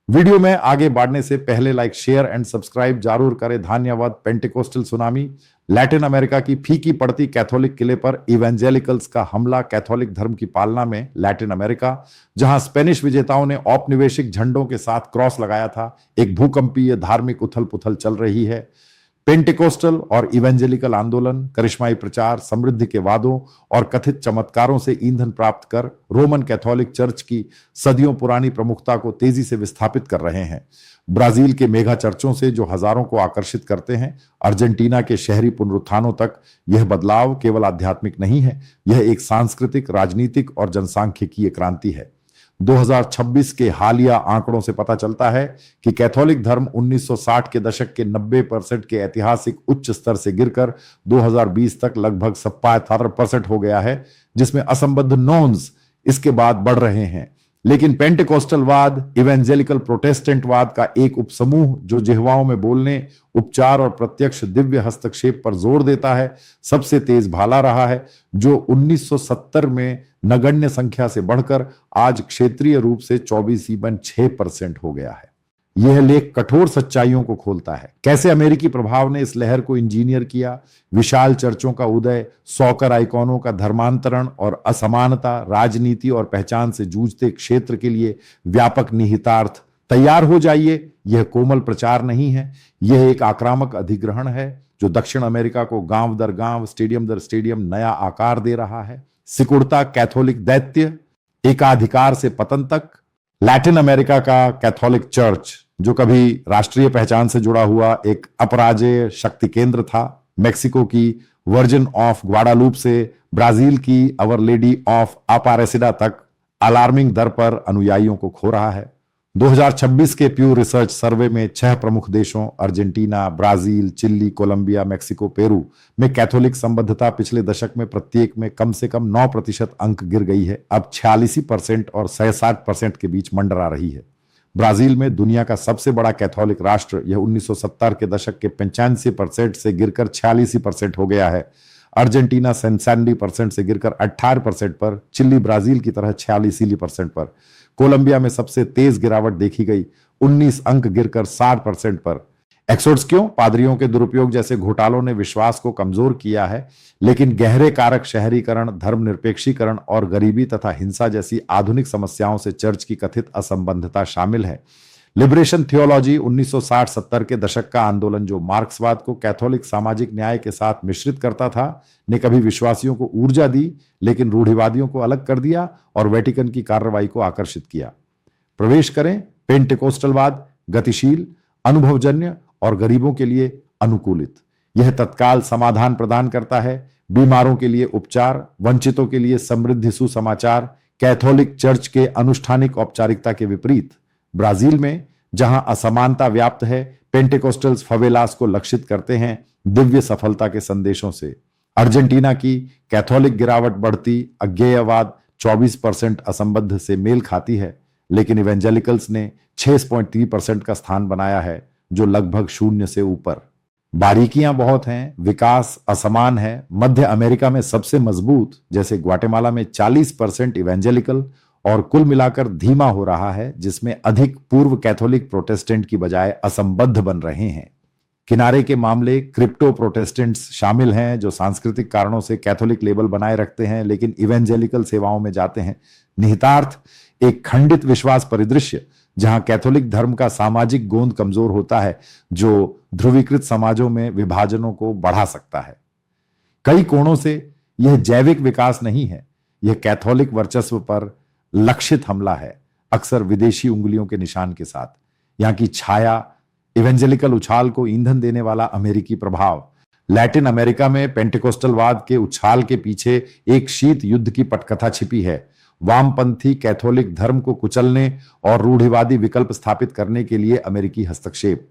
Video में आगे बढ़ने से पहले लाइक शेयर एंड सब्सक्राइब जरूर करें। धन्यवाद। पेंटिकोस्टल सुनामी, लैटिन अमेरिका की फीकी पड़ती कैथोलिक किले पर इवेंजेलिकल्स का हमला। कैथोलिक धर्म की पालना में लैटिन अमेरिका, जहां स्पेनिश विजेताओं ने औपनिवेशिक झंडों के साथ क्रॉस लगाया था, एक भूकंपीय धार्मिक उथल पुथल चल रही है। पेंटिकोस्टल और इवेंजेलिकल आंदोलन करिश्माई प्रचार, समृद्धि के वादों और कथित चमत्कारों से ईंधन प्राप्त कर रोमन कैथोलिक चर्च की सदियों पुरानी प्रमुखता को तेजी से विस्थापित कर रहे हैं। ब्राजील के मेगा चर्चों से जो हजारों को आकर्षित करते हैं, अर्जेंटीना के शहरी पुनरुत्थानों तक, यह बदलाव केवल आध्यात्मिक नहीं है, यह एक सांस्कृतिक, राजनीतिक और जनसांख्यिकीय क्रांति है। 2026 के हालिया आंकड़ों से पता चलता है कि कैथोलिक धर्म 1960 के दशक के 90% के ऐतिहासिक उच्च स्तर से गिरकर 2020 तक लगभग 77% हो गया है, जिसमें असंबद्ध नॉन्स इसके बाद बढ़ रहे हैं। लेकिन पेंटिकोस्टलवाद, इवेंजेलिकल प्रोटेस्टेंटवाद का एक उपसमूह जो जिह्वाओं में बोलने, उपचार और प्रत्यक्ष दिव्य हस्तक्षेप पर जोर देता है, सबसे तेज भाला रहा है, जो 1970 में नगण्य संख्या से बढ़कर आज क्षेत्रीय रूप से 24.6% हो गया है। यह लेख कठोर सच्चाइयों को खोलता है। कैसे अमेरिकी प्रभाव ने इस लहर को इंजीनियर किया, विशाल चर्चों का उदय, सॉकर आइकॉनों का धर्मांतरण और असमानता, राजनीति और पहचान से जूझते क्षेत्र के लिए व्यापक निहितार्थ। तैयार हो जाइए, यह कोमल प्रचार नहीं है, यह एक आक्रामक अधिग्रहण है जो दक्षिण अमेरिका को गांव दर गांव, स्टेडियम दर स्टेडियम नया आकार दे रहा है। सिकुड़ता कैथोलिक दैत्य, एकाधिकार से पतन तक। लैटिन अमेरिका का कैथोलिक चर्च, जो कभी राष्ट्रीय पहचान से जुड़ा हुआ एक अपराजेय शक्ति केंद्र था, मेक्सिको की वर्जिन ऑफ ग्वाडालूप से ब्राजील की अवर लेडी ऑफ अपारेसिडा तक अलार्मिंग दर पर अनुयायियों को खो रहा है। 2026 के प्यू रिसर्च सर्वे में 6 प्रमुख देशों Argentina, Brazil, Chile, Colombia, Mexico, Peru में कैथोलिक संबद्धता पिछले दशक में प्रत्येक में कम से कम 9% अंक गिर गई है। अब 46% और 67% के बीच मंडरा रही है। ब्राजील में दुनिया का सबसे बड़ा कैथोलिक राष्ट्र, यह 1970 के दशक के 85% से गिरकर 46% हो गया है। अर्जेंटीना 97% से गिरकर 18% पर, चिली ब्राजील की तरह 46% पर। कोलंबिया में सबसे तेज गिरावट देखी गई, 19 अंक गिरकर 60% पर। एक्सोड्स क्यों? पादरियों के दुरुपयोग जैसे घोटालों ने विश्वास को कमजोर किया है, लेकिन गहरे कारक शहरीकरण, धर्मनिरपेक्षीकरण और गरीबी तथा हिंसा जैसी आधुनिक समस्याओं से चर्च की कथित असंबद्धता शामिल है। लिबरेशन थियोलॉजी, 1960-70 के दशक का आंदोलन जो मार्क्सवाद को कैथोलिक सामाजिक न्याय के साथ मिश्रित करता था, ने कभी विश्वासियों को ऊर्जा दी, लेकिन रूढ़िवादियों को अलग कर दिया और वेटिकन की कार्रवाई को आकर्षित किया। प्रवेश करें। पेंटिकोस्टलवाद गतिशील, अनुभवजन्य और गरीबों के लिए अनुकूलित। यह तत्काल समाधान प्रदान करता है, बीमारों के लिए उपचार, वंचितों के लिए समृद्धि सुसमाचार। कैथोलिक चर्च के अनुष्ठानिक औपचारिकता के विपरीत ब्राजील में, जहां असमानता व्याप्त है, पेंटिकोस्टल्स फवेलास को लक्षित करते हैं दिव्य सफलता के संदेशों से। अर्जेंटीना की कैथोलिक गिरावट बढ़ती अज्ञेयवाद 24% असंबद्ध से मेल खाती है, लेकिन इवेंजेलिकल्स ने 6.3% का स्थान बनाया है, जो लगभग शून्य से ऊपर। बारीकियां बहुत हैं, विकास असमान है। मध्य अमेरिका में सबसे मजबूत, जैसे ग्वाटेमाला में 40% इवेंजेलिकल, और कुल मिलाकर धीमा हो रहा है, जिसमें अधिक पूर्व कैथोलिक प्रोटेस्टेंट की बजाय असंबद्ध बन रहे हैं। किनारे के मामले क्रिप्टो प्रोटेस्टेंट्स शामिल हैं, जो सांस्कृतिक कारणों से कैथोलिक लेबल बनाए रखते हैं लेकिन इवेंजेलिकल सेवाओं में जाते हैं। निहितार्थ एक खंडित विश्वास परिदृश्य, जहां कैथोलिक धर्म का सामाजिक गोंद कमजोर होता है, जो ध्रुवीकृत समाजों में विभाजनों को बढ़ा सकता है। कई कोणों से यह जैविक विकास नहीं है, यह कैथोलिक वर्चस्व पर लक्षित हमला है, अक्सर विदेशी उंगलियों के निशान के साथ। यहां की छाया, इवेंजेलिकल उछाल को ईंधन देने वाला अमेरिकी प्रभाव। लैटिन अमेरिका में पेंटिकोस्टलवाद के उछाल के पीछे एक शीत युद्ध की पटकथा छिपी है। वामपंथी कैथोलिक धर्म को कुचलने और रूढ़िवादी विकल्प स्थापित करने के लिए अमेरिकी हस्तक्षेप।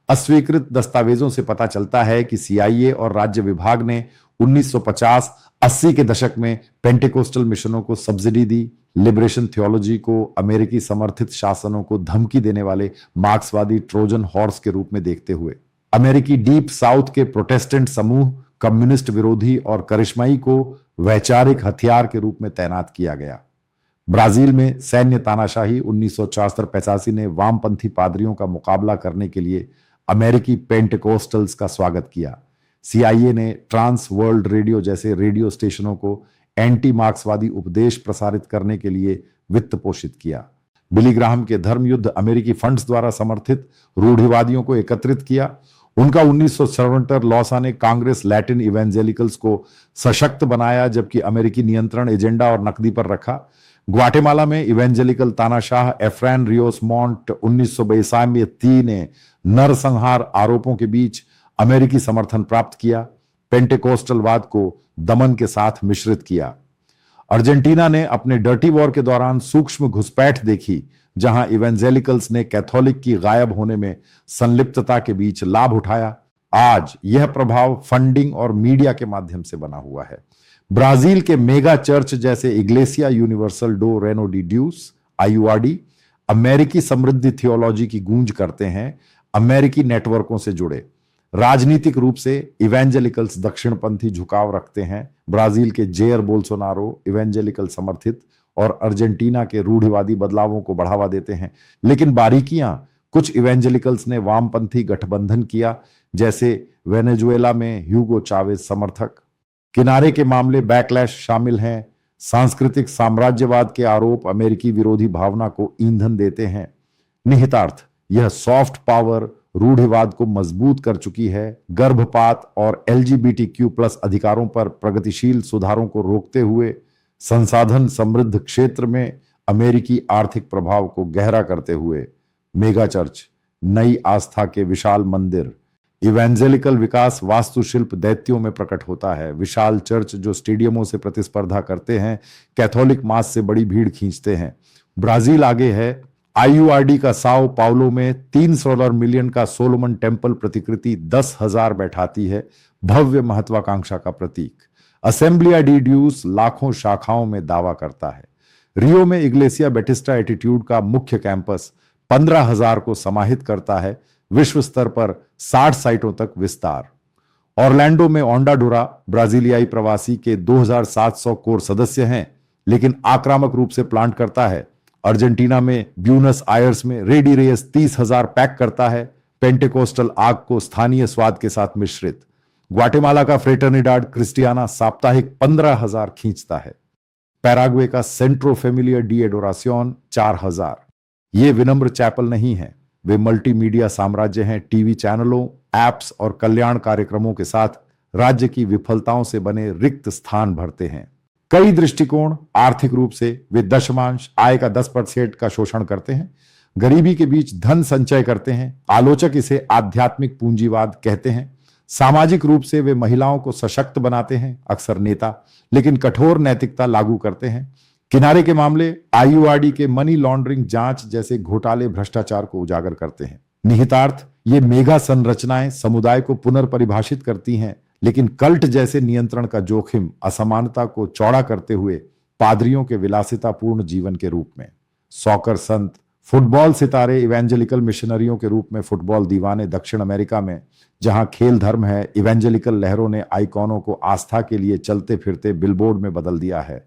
अस्वीकृत दस्तावेजों से पता चलता है कि CIA और राज्य विभाग ने 1950-80 के दशक में पेंटिकोस्टल मिशनों को सब्सिडी दी। लिबरेशन थियोलॉजी को अमेरिकी समर्थित शासनों को धमकी देने वाले मार्क्सवादी ट्रोजन हॉर्स के रूप में देखते हुए अमेरिकी डीप साउथ के प्रोटेस्टेंट समूह कम्युनिस्ट विरोधी और करिश्माई को वैचारिक हथियार के रूप में तैनात किया गया। ब्राजील में सैन्य तानाशाही 1974-85 ने वामपंथी पादरियों का मुकाबला करने के लिए अमेरिकी पेंटेकोस्टल्स का स्वागत किया। सीआईए ने ट्रांस वर्ल्ड रेडियो जैसे रेडियो स्टेशनों को एंटी मार्क्सवादी उपदेश प्रसारित करने के लिए वित्त पोषित किया। बिली ग्राहम के धर्म युद्ध अमेरिकी फंड्स द्वारा समर्थित रूढ़िवादियों को एकत्रित किया। उनका 1977 लॉसा ने कांग्रेस लैटिन इवेंजेलिकल्स को सशक्त बनाया, जबकि अमेरिकी नियंत्रण एजेंडा और नकदी पर रखा। ग्वाटेमाला में इवेंजेलिकल तानाशाह एफ्रैन रियोस मॉन्ट 1982 ने नरसंहार आरोपों के बीच अमेरिकी समर्थन प्राप्त किया, पेंटेकोस्टलवाद को दमन के साथ मिश्रित किया। अर्जेंटीना ने अपने डर्टी वॉर के दौरान सूक्ष्म घुसपैठ देखी, जहां इवेंजेलिकल्स ने कैथोलिक की गायब होने में संलिप्तता के बीच लाभ उठाया। आज यह प्रभाव फंडिंग और मीडिया के माध्यम से बना हुआ है। ब्राजील के मेगा चर्च जैसे Iglesia Universal do Reino de Deus IURD अमेरिकी समृद्धि थियोलॉजी की गूंज करते हैं। अमेरिकी नेटवर्कों से जुड़े राजनीतिक रूप से इवेंजेलिकल्स दक्षिणपंथी झुकाव रखते हैं। ब्राजील के जेयर बोल्सोनारो इवेंजेलिकल समर्थित और अर्जेंटीना के रूढ़िवादी बदलावों को बढ़ावा देते हैं। लेकिन बारीकियां, कुछ इवेंजेलिकल्स ने वामपंथी गठबंधन किया, जैसे वेनेजुएला में ह्यूगो चावेज समर्थक। किनारे के मामले बैकलैश शामिल हैं। सांस्कृतिक साम्राज्यवाद के आरोप अमेरिकी विरोधी भावना को ईंधन देते हैं। निहितार्थ, यह सॉफ्ट पावर रूढ़िवाद को मजबूत कर चुकी है। गर्भपात और LGBTQ+ अधिकारों पर प्रगतिशील सुधारों को रोकते हुए संसाधन समृद्ध क्षेत्र में अमेरिकी आर्थिक प्रभाव को गहरा करते हुए मेगा चर्च, नई आस्था के विशाल मंदिर। इवेंजेलिकल विकास वास्तुशिल्प दैत्यों में प्रकट होता है। विशाल चर्च जो स्टेडियमों से प्रतिस्पर्धा करते हैं, कैथोलिक मास से बड़ी भीड़ खींचते हैं। ब्राजील आगे है। IURD का साओ पाउलो में $300 मिलियन का सोलोमन टेम्पल प्रतिकृति 10,000 बैठाती है, भव्य महत्वाकांक्षा का प्रतीक। असेंबलिया डी ड्यूस लाखों शाखाओं में दावा करता है। रियो में इग्लेसिया बेटिस्टा एटीट्यूड का मुख्य कैंपस 15,000 को समाहित करता है। विश्व स्तर पर 60 साइटों तक विस्तार। ऑरलैंडो में ओंडाडुरा ब्राजीलियाई प्रवासी के 2,700 कोर सदस्य हैं, लेकिन आक्रामक रूप से प्लांट करता है। अर्जेंटीना में ब्यूनस आयर्स में रेडी रेस 30,000 पैक करता है, पेंटेकोस्टल आग को स्थानीय स्वाद के साथ मिश्रित। ग्वाटेमाला का फ्रेटर्निडाड क्रिस्टियाना साप्ताहिक 15,000 खींचता है। पैराग्वे का सेंट्रो फेमिलिया डी एडोरासियोन 4,000। ये विनम्र चैपल नहीं है, वे मल्टीमीडिया साम्राज्य हैं। टीवी चैनलों, एप्स और कल्याण कार्यक्रमों के साथ राज्य की विफलताओं से बने रिक्त स्थान भरते हैं। कई दृष्टिकोण, आर्थिक रूप से वे दशमांश आय का 10% का शोषण करते हैं, गरीबी के बीच धन संचय करते हैं। आलोचक इसे आध्यात्मिक पूंजीवाद कहते हैं। सामाजिक रूप से वे महिलाओं को सशक्त बनाते हैं, अक्सर नेता, लेकिन कठोर नैतिकता लागू करते हैं। किनारे के मामले IURD के मनी लॉन्ड्रिंग जांच जैसे घोटाले भ्रष्टाचार को उजागर करते हैं। निहितार्थ, ये मेगा संरचनाएं समुदाय को पुनर्परिभाषित करती हैं, लेकिन कल्ट जैसे नियंत्रण का जोखिम असमानता को चौड़ा करते हुए पादरियों के विलासितापूर्ण जीवन के रूप में। सॉकर संत, फुटबॉल सितारे इवेंजेलिकल मिशनरियों के रूप में फुटबॉल दीवाने दक्षिण अमेरिका में, जहां खेल धर्म है, इवेंजेलिकल लहरों ने आइकॉनों को आस्था के लिए चलते फिरते बिलबोर्ड में बदल दिया है।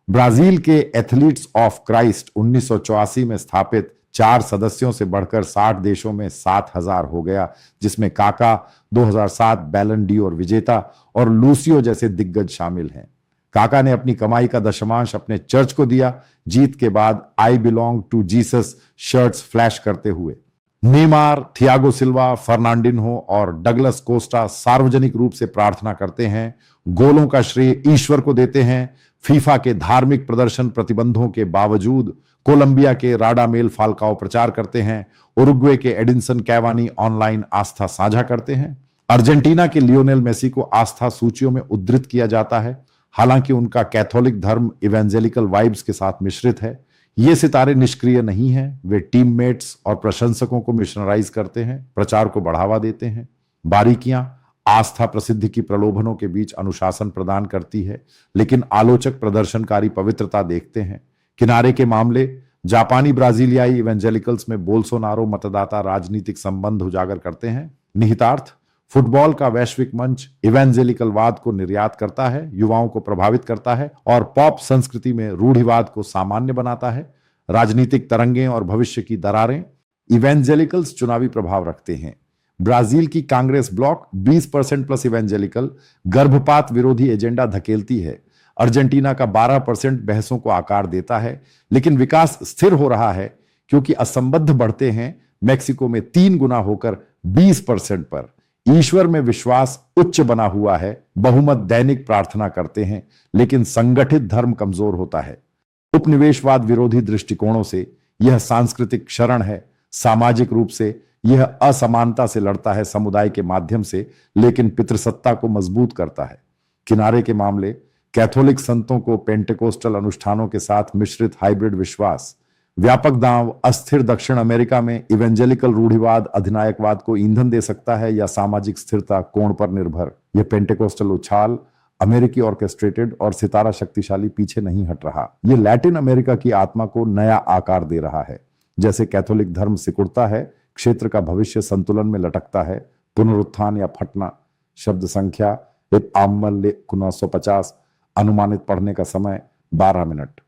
ब्राजील के एथलीट्स ऑफ क्राइस्ट 1984 में स्थापित 4 सदस्यों से बढ़कर 60 देशों में 7,000 हो गया, जिसमें काका 2007 बैलन डी और विजेता और लूसियो जैसे दिग्गज शामिल हैं। काका ने अपनी कमाई का दशमांश अपने चर्च को दिया, जीत के बाद I belong to Jesus shirts flash करते हुए। नेमार, थियागो सिल्वा, फर्नांडिन्हो और डगलस कोस्टा सार्वजनिक रूप से प्रार्थना करते हैं, गोलों का श्रेय ईश्वर को देते हैं। फीफा के धार्मिक प्रदर्शन प्रतिबंधों के बावजूद कोलंबिया के राडामेल फाल्काओ प्रचार करते हैं। उरुग्वे के एडिनसन कैवानी ऑनलाइन आस्था साझा करते हैं। अर्जेंटीना के लियोनेल मेसी को आस्था सूचियों में उद्धृत किया जाता है, हालांकि उनका कैथोलिक धर्म इवेंजेलिकल वाइब्स के साथ मिश्रित है। ये सितारे निष्क्रिय नहीं हैं, वे टीममेट्स और प्रशंसकों को मिशनराइज करते हैं, प्रचार को बढ़ावा देते हैं। बारीकियां, आस्था प्रसिद्धि की प्रलोभनों के बीच अनुशासन प्रदान करती है, लेकिन आलोचक प्रदर्शनकारी पवित्रता देखते हैं। किनारे के मामले, जापानी ब्राजीलियाई इवेंजेलिकल्स में बोल्सोनारो मतदाता राजनीतिक संबंध उजागर करते हैं। निहितार्थ, फुटबॉल का वैश्विक मंच इवेंजेलिकलवाद को निर्यात करता है, युवाओं को प्रभावित करता है और पॉप संस्कृति में रूढ़िवाद को सामान्य बनाता है। राजनीतिक तरंगें और भविष्य की दरारें। इवेंजेलिकल्स चुनावी प्रभाव रखते हैं। ब्राजील की कांग्रेस ब्लॉक 20% प्लस इवेंजेलिकल गर्भपात विरोधी एजेंडा धकेलती है। अर्जेंटीना का 12% बहसों को आकार देता है, लेकिन विकास स्थिर हो रहा है क्योंकि असंबद्ध बढ़ते हैं मेक्सिको में 3 गुना होकर 20% पर। ईश्वर में विश्वास उच्च बना हुआ है, बहुमत दैनिक प्रार्थना करते हैं, लेकिन संगठित धर्म कमजोर होता है। उपनिवेशवाद विरोधी दृष्टिकोणों से यह सांस्कृतिक शरण है। सामाजिक रूप से यह असमानता से लड़ता है समुदाय के माध्यम से, लेकिन पितृसत्ता को मजबूत करता है। किनारे के मामले। कैथोलिक संतों को पेंटेकोस्टल अनुष्ठानों के साथ मिश्रित हाइब्रिड विश्वास। व्यापक दांव। अस्थिर दक्षिण अमेरिका में इवेंजेलिकल रूढ़िवाद अधिनायकवाद को ईंधन दे सकता है या सामाजिक स्थिरता कोण पर निर्भर। यह पेंटेकोस्टल उछाल अमेरिकी ऑर्केस्ट्रेटेड और सितारा शक्तिशाली पीछे नहीं हट रहा। यह लैटिन अमेरिका की आत्मा को नया आकार दे रहा है। जैसे कैथोलिक धर्म सिकुड़ता है, क्षेत्र का भविष्य संतुलन में लटकता है। पुनरुत्थान या फटना। शब्द संख्या 1950। अनुमानित पढ़ने का समय 12 मिनट।